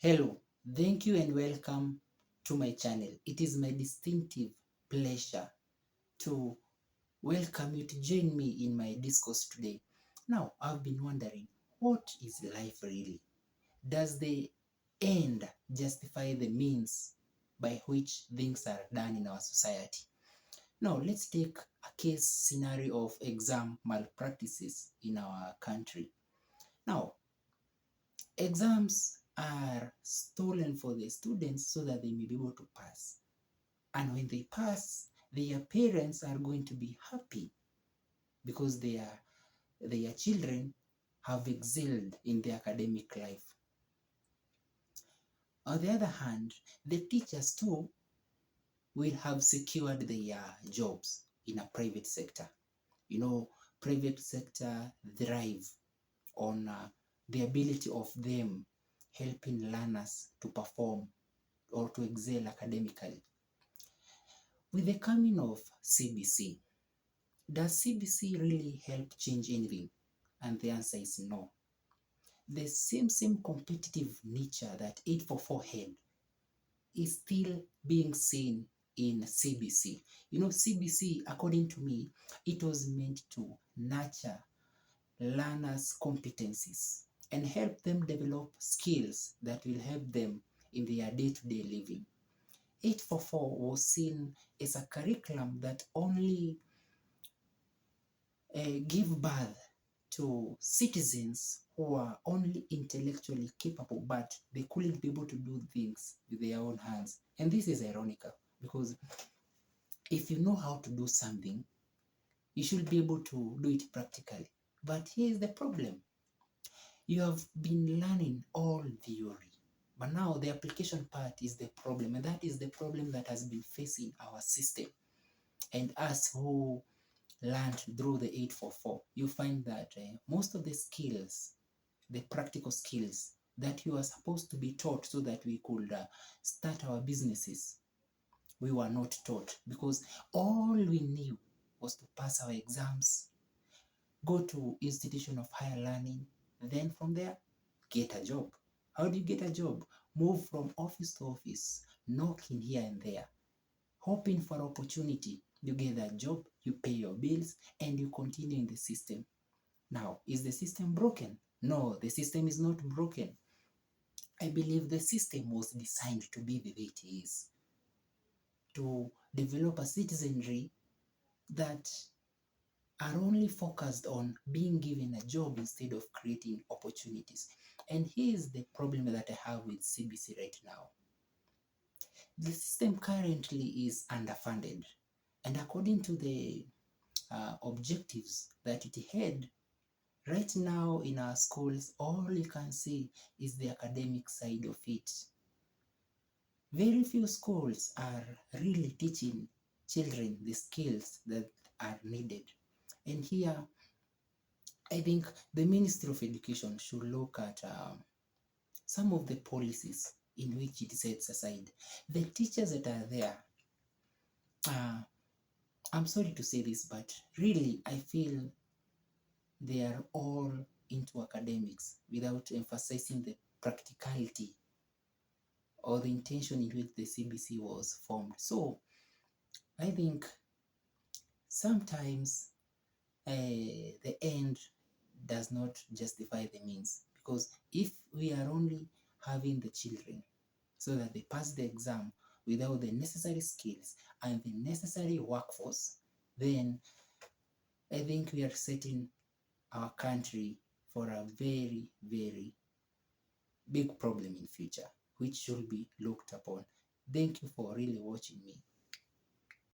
Hello, thank you and welcome to my channel. It is my distinctive pleasure to welcome you to join me in my discourse today. Now, I've been wondering, what is life really? Does the end justify the means by which things are done in our society? Now, let's take a case scenario of exam malpractices in our country. Now, exams are stolen for the students so that they may be able to pass. And when they pass, their parents are going to be happy because their children have excelled in their academic life. On the other hand, the teachers too will have secured their jobs in a private sector. You know, private sector thrive on the ability of them helping learners to perform or to excel academically. With the coming of CBC, does CBC really help change anything? And the answer is no. The same competitive nature that 844 had is still being seen in CBC. You know, CBC, according to me, it was meant to nurture learners' competencies and help them develop skills that will help them in their day-to-day living. 844 was seen as a curriculum that only give birth to citizens who are only intellectually capable, but they couldn't be able to do things with their own hands. And this is ironical because if you know how to do something, you should be able to do it practically. But here's the problem. You have been learning all theory, but now the application part is the problem, and that is the problem that has been facing our system and us who learned through the 844. You find that most of the skills, the practical skills that you are supposed to be taught so that we could start our businesses, we were not taught because all we knew was to pass our exams, go to institution of higher learning, then from there, get a job. How do you get a job? Move from office to office, knocking here and there, hoping for opportunity. You get that job, you pay your bills, and you continue in the system. Now, is the system broken? No, the system is not broken. I believe the system was designed to be the way it is, to develop a citizenry that are only focused on being given a job instead of creating opportunities. And here's the problem that I have with CBC right now. The system currently is underfunded. And according to the objectives that it had, right now in our schools, all you can see is the academic side of it. Very few schools are really teaching children the skills that are needed. And here, I think the Ministry of Education should look at some of the policies in which it sets aside. The teachers that are there, I'm sorry to say this, but really I feel they are all into academics without emphasizing the practicality or the intention in which the CBC was formed. So I think sometimes the end does not justify the means, because if we are only having the children so that they pass the exam without the necessary skills and the necessary workforce, then I think we are setting our country for a very, very big problem in future, which should be looked upon. Thank you for really watching me.